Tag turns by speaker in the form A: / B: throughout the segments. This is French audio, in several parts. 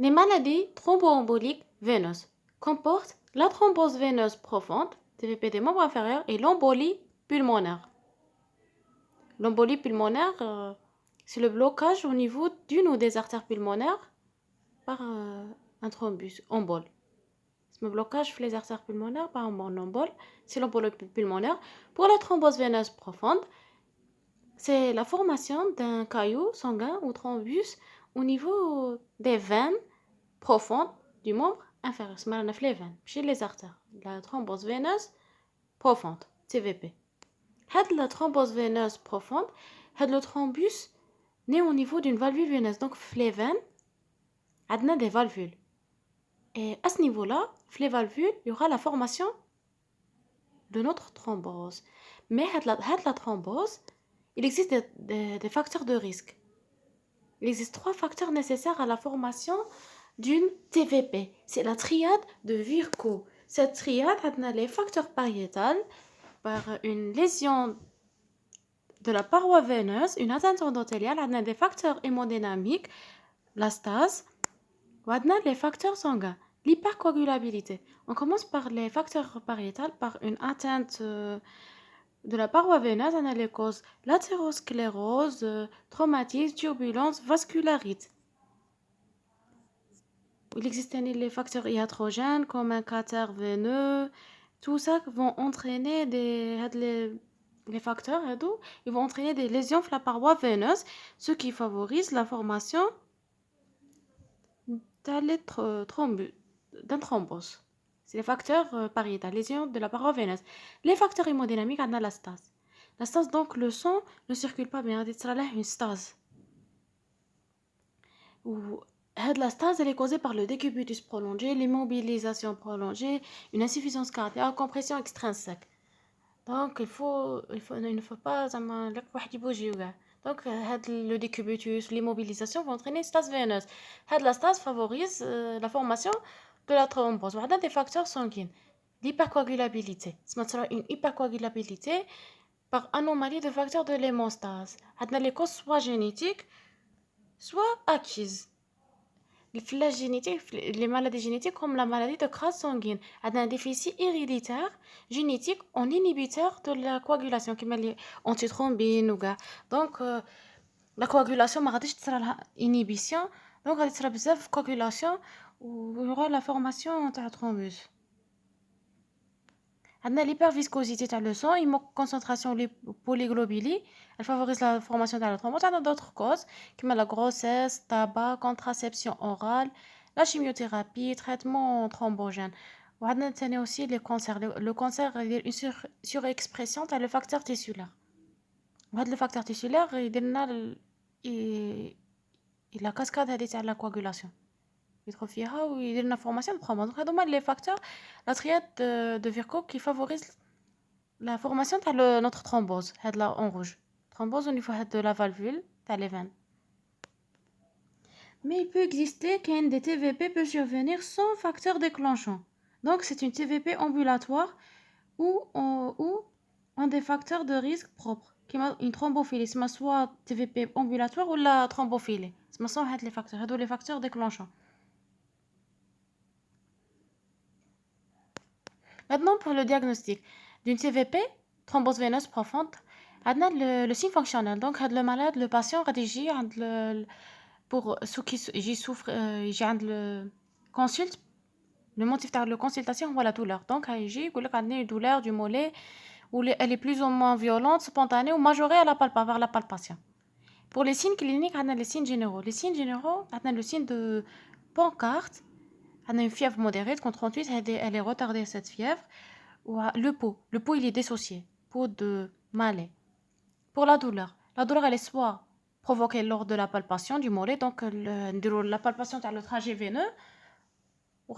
A: Les maladies thromboemboliques veineuses comportent la thrombose veineuse profonde, TVP des membres inférieurs, et l'embolie pulmonaire. L'embolie pulmonaire, c'est le blocage au niveau d'une ou des artères pulmonaires par un thrombus, embole. Le blocage les artères pulmonaires par un embole, c'est l'embolie pulmonaire. Pour la thrombose veineuse profonde, c'est la formation d'un caillou sanguin ou thrombus au niveau des veines profondes du membre inférieur. C'est mal les veines, chez les artères. La thrombose veineuse profonde, TVP. La thrombose veineuse profonde, le thrombus né au niveau d'une valvule veineuse. Donc, les veines, on a des valvules. Et à ce niveau-là, les valvules, il y aura la formation de notre thrombose. Mais la thrombose, il existe des facteurs de risque. Il existe 3 facteurs nécessaires à la formation d'une TVP. C'est la triade de Virchow. Cette triade a les facteurs pariétals par une lésion de la paroi veineuse, une atteinte endothéliale, on a des facteurs hémodynamiques, la stase, on a les facteurs sanguins, l'hypercoagulabilité. On commence par les facteurs pariétals, par une atteinte de la paroi veineuse, on a les causes l'athérosclérose, traumatisme, turbulence, vascularite. Il existe les facteurs iatrogènes comme un cathère veineux, tout ça vont entraîner les facteurs ils vont entraîner des lésions sur la paroi veineuse, ce qui favorise la formation d'un thrombose. C'est les facteurs pariétales, lésions de la paroi veineuse. Les facteurs hémodynamiques, on a la stase. La stase, donc, le sang ne circule pas bien, il y a une stase. La stase elle est causée par le décubitus prolongé, l'immobilisation prolongée, une insuffisance cardiaque, compression extrinsèque. Donc il ne faut pas bouger. Donc le décubitus, l'immobilisation vont entraîner une stase veineuse. La stase favorise la formation de la thrombose. On a des facteurs sanguins. L'hypercoagulabilité. C'est une hypercoagulabilité par anomalie de facteurs de l'hémostase. On a les causes soit génétiques, soit acquises. Les maladies génétiques comme la maladie de Graves sanguine a un déficit héréditaire génétique en inhibiteur de la coagulation qui met antithrombine ou gars. Donc la coagulation ما غاديش تصرى لها inhibition donc غادي تصرى بزاف coagulation و يورا la formation تاع thrombus. عندنا l'hyperviscosité تاع le sang, une concentration polyglobulie, elle favorise la formation de la thrombose. On a d'autres causes comme la grossesse, tabac, contraception orale, la chimiothérapie, traitement thrombogène. On a aussi les cancers. Le cancer il y a une surexpression de le facteur tissulaire. Le facteur tissulaire il la cascade de la coagulation. يتروفيها ويدير لنا فورماسيون برومون. Donc هادو هما les facteurs, la triade de Virchow qui favorise la formation de notre thrombose. هاد là en rouge. Thrombose au niveau de la valvule تاع les veines. Mais il peut exister qu'un des TVP peut survenir sans facteur déclenchant. Donc c'est une TVP ambulatoire ou en des facteurs de risque propres. Comme une thrombophilie, soit TVP ambulatoire ou la thrombophilie. Ce sont les facteurs déclenchants. Maintenant, pour le diagnostic d'une TVP, thrombose veineuse profonde, on a le signe fonctionnel. Donc, le malade, le patient, pour ceux qui souffrent, le consulte, le motif de la consultation, voilà la douleur. Donc, il y a une douleur du mollet, où elle est plus ou moins violente, spontanée ou majorée à vers la palpation. Pour les signes cliniques, on a les signes généraux. Les signes généraux, on a le signe de pancarte, on a une fièvre modérée, contre 38, elle est retardée cette fièvre. Le pot il est dissocié, pot de malais. Pour la douleur elle est soit provoquée lors de la palpation du mollet, donc la palpation dans le trajet veineux, ou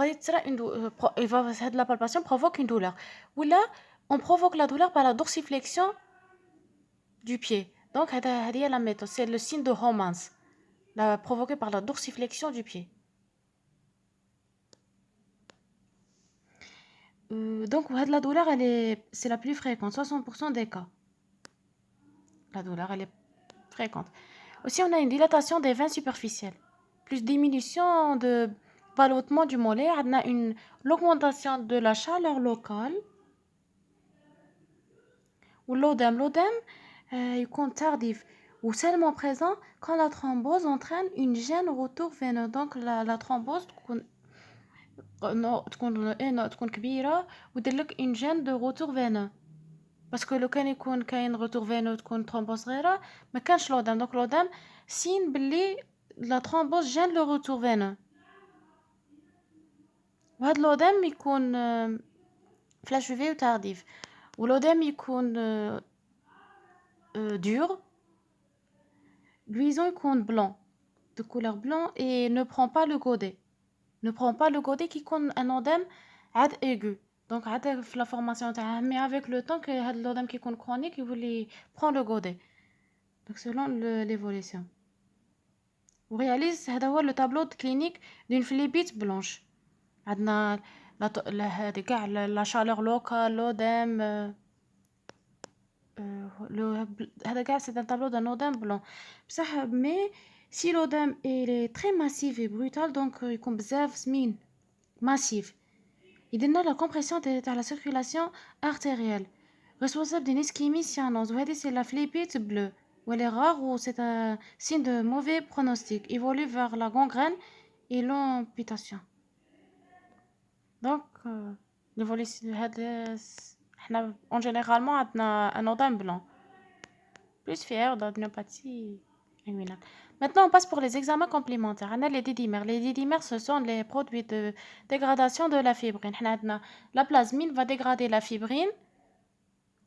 A: la palpation provoque une douleur. Ou là, on provoque la douleur par la dorsiflexion du pied. Donc, c'est la méthode, c'est le signe de Homans, provoqué par la dorsiflexion du pied. Donc, la douleur, c'est la plus fréquente, 60% des cas. La douleur, elle est fréquente. Aussi, on a une dilatation des veines superficielles. plus diminution de ballottement du mollet, عندنا l'augmentation de la chaleur locale ou l'œdème يكون tardif ou seulement présent quand la thrombose entraîne une gêne retour veineux. Donc la thrombose تكون كبيرة ودير لك une gêne de retour veineux. parce que لو كان يكون كاين retour veineux تكون thrombose صغيرة ما كانش l'œdème. donc l'œdème signe بلي la thrombose gêne le retour veineux. وهاد l'œdème يكون flash و tardif والœdème يكون dur. Luisant يكون blanc de couleur blanc et ne prend pas le godet. Ne prend pas le godet qui يكون un œdème عاد aigu. Donc عاد في la formation تاعها mais avec le temps que هاد l'œdème qui يكون chronique يولي prend le godet. Donc selon l'évolution. On réalise هذا هو le tableau clinique d'une phlébite blanche. عندنا هذه كاع la chaleur locale l'œdème هذا كاع c'est un tableau d'un œdème blanc. بصح mais si l'œdème est très massif et brutal donc يكون بزاف سمين massif يدينا la compression تاع la circulation artérielle responsable d'une ischémie cyanose وهذه c'est la phlébite bleue ou elle est rare ou c'est un signe de mauvais pronostic évolue vers la gangrène et l'amputation. donc l'évolution هذا احنا en généralement عندنا un œdème blanc plus fier d'adénopathie inguinale. Maintenant, on passe pour les examens complémentaires. On a les dédimères. Les dédimères, ce sont les produits de dégradation de la fibrine. La plasmine va dégrader la fibrine.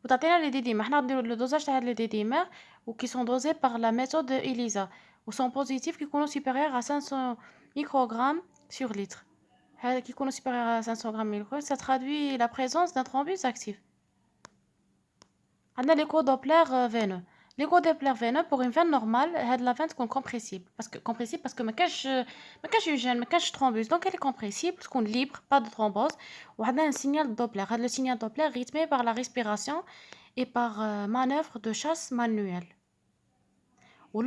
A: Vous avez les dédimères. On a le dosage de les dédimères qui sont dosés par la méthode de ELISA ou sont positifs qui sont supérieurs à 500 microgrammes sur litre. Qui sont supérieurs à 500 grammes microgrammes, ça traduit la présence d'un thrombus actif. On a l'écho-doppler veineux. L'écho-doppler veineux pour une veine normale, la veine est compressible. Parce que ma cage une gêne, ma cage thrombus. Donc elle est compressible, parce qu'on est libre, pas de thrombose. On a un signal Doppler. Le signal Doppler rythmé par la respiration et par manœuvre de chasse manuelle. Ou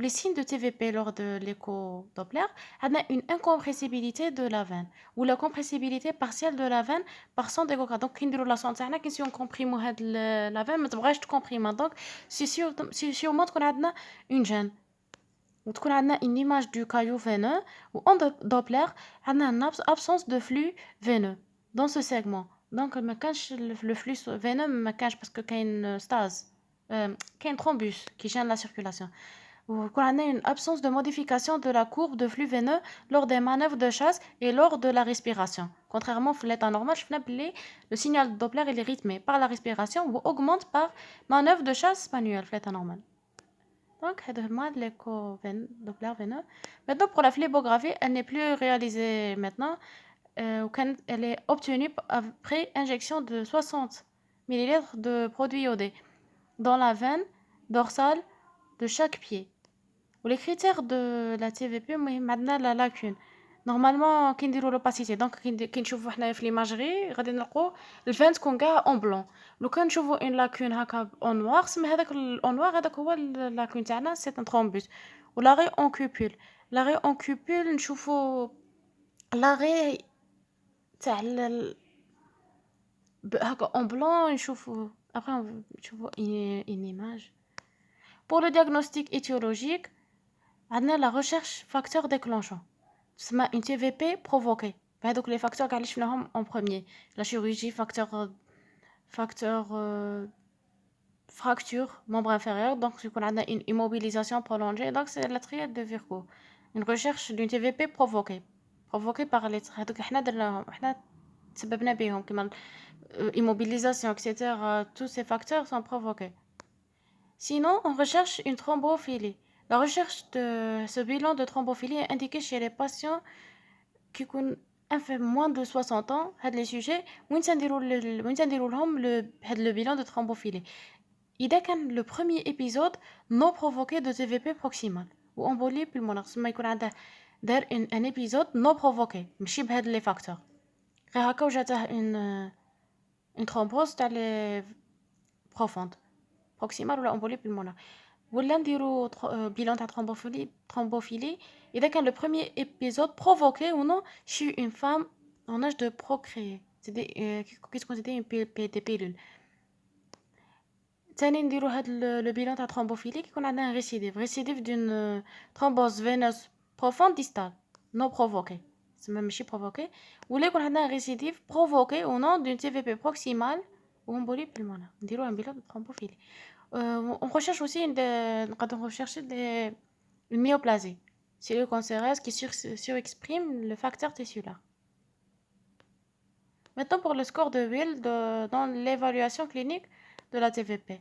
A: les signes de TVP lors de l'écho-Doppler, on a une incompressibilité de la veine ou la compressibilité partielle de la veine par son dégrégation. Donc, quand on sent si on comprime la veine, mais tu comprimer. Donc, c'est sûrement qu'on a une gêne. Ou qu'on a une image du caillou veineux ou en Doppler, on a une absence de flux veineux dans ce segment. Donc, le flux veineux parce que y a une stase. qu'il y a un thrombus qui gêne la circulation. Ou qu'on a une absence de modification de la courbe de flux veineux lors des manœuvres de chasse et lors de la respiration. Contrairement à l'état normal, le signal Doppler est rythmé par la respiration ou augmente par manœuvre de chasse manuelle, l'état normal. Donc, c'est l'écho Doppler veineux. Maintenant, pour la phlébographie, elle n'est plus réalisée maintenant. Elle est obtenue après injection de 60 ml de produit iodé dans la veine dorsale de chaque pied. Les critères de la TVP, maintenant la lacune. Normalement, quand on l'opacité, donc quand on voit l'imagerie, on voit le veine en blanc. Quand on voit une lacune en noir, en noir, la lacune c'est un thrombus. Ou l'arrêt en cupule. L'arrêt en cupule, on voit l'arrêt en blanc, après on voit une image. Pour le diagnostic étiologique, on a la recherche facteur déclenchant. C'est une TVP provoquée. Donc les facteurs qu'on a en premier. La chirurgie, facteur fracture, membre inférieur. Donc on a une immobilisation prolongée. Donc c'est la triade de Virchow. Une recherche d'une TVP provoquée. Provoquée par les donc احنا تسببنا بهم كما immobilisation, etc. Tous ces facteurs sont provoqués. Sinon, on recherche une thrombophilie. La recherche de ce bilan de thrombophilie est indiquée chez les patients qui ont moins de 60 ans. Les sujets, le bilan de thrombophilie. Il y a le premier épisode non provoqué de TVP proximal ou embolie pulmonaire. Un épisode non provoqué, ماشي بهاد les facteurs. غير هكا وجاته une thrombose profonde. proximale ou la embolie pulmonaire. ولا نديرو bilan تاع thrombophilie إذا كان le premier épisode provoqué ou non chez une femme en âge de procréer. C'est qu'est-ce qu'on dit des pilules. ثاني نديرو هاد لو بيلون تاع ترومبوفيليك يكون عندنا ريسيديف دون ترومبوز فينوس بروفوند ديستال نو بروفوكي تسمى ماشي بروفوكي ولا يكون عندنا ريسيديف بروفوكي او نون دون تي في بي بروكسيمال وامبولي بالمونر نديرو ان بيلون ترومبوفيليك on recherche aussi نقدر نرشيرشي دي الميوبلازي cellule cancéreuse qui surexprime le facteur tissulaire. Maintenant pour le score de Will dans l'évaluation clinique de la TVP.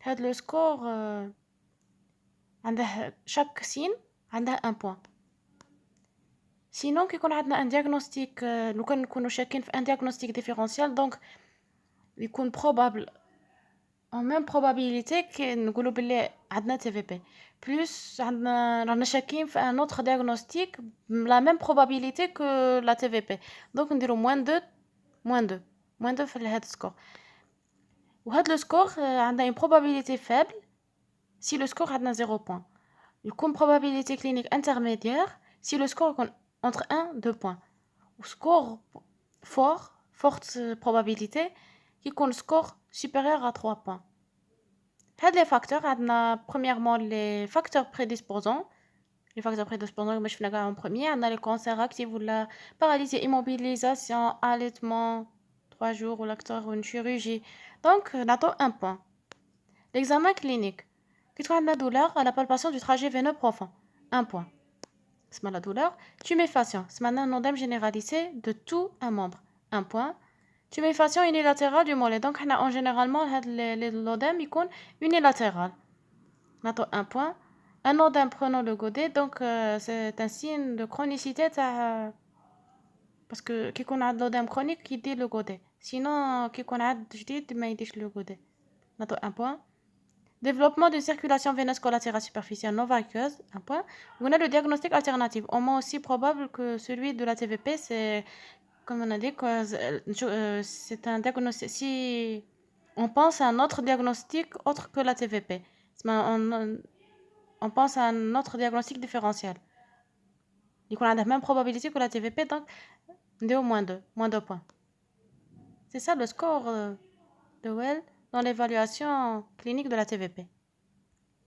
A: هاد le score عنده chaque signe عنده un point. Sinon كيكون عندنا un diagnostic لو كان نكونوا شاكين في un diagnostic différentiel donc يكون probable en même probabilité كي نقولوا باللي عندنا TVP plus عندنا رانا شاكين في un autre diagnostic la même probabilité que la TVP donc نديرو moins 2 في هاد السكور وهاد لو سكور عندنا une probabilité faible si le score عندنا 0 point يكون probabilité clinique intermédiaire si le score يكون entre 1 2 points ou score forte probabilité يكون score supérieur à 3 points. هاد les facteurs عندنا premièrement les facteurs prédisposants كما شفنا كاع en premier عندنا les cancers actifs ولا paralysie immobilisation allaitement 3 jours ou l'acteur ou une chirurgie donc نعطو 1 point. L'examen clinique كي تكون عندنا douleur à la palpation du trajet veineux profond 1 point. C'est la douleur. Tuméfaction, c'est un odème généralisé de tout un membre. 1 point. Tuméfaction unilatérale du mollet. Donc, en généralement, l'odème est unilatéral. On a 1 point. Un odème prenant le godet, donc c'est un signe de chronicité. Parce que qui a l'odème chronique, qui dit le godet. Sinon, qui a il dit le godet. On a 1 point. Développement d'une circulation veineuse collatérale superficielle non vaqueuse, un point. On a le diagnostic alternatif, au moins aussi probable que celui de la TVP, c'est, comme on a dit, c'est un diagnostic. Si on pense à un autre diagnostic autre que la TVP, on pense à un autre diagnostic différentiel. On a la même probabilité que la TVP, donc on est au moins 2 points. C'est ça le score de Well dans l'évaluation clinique de la TVP.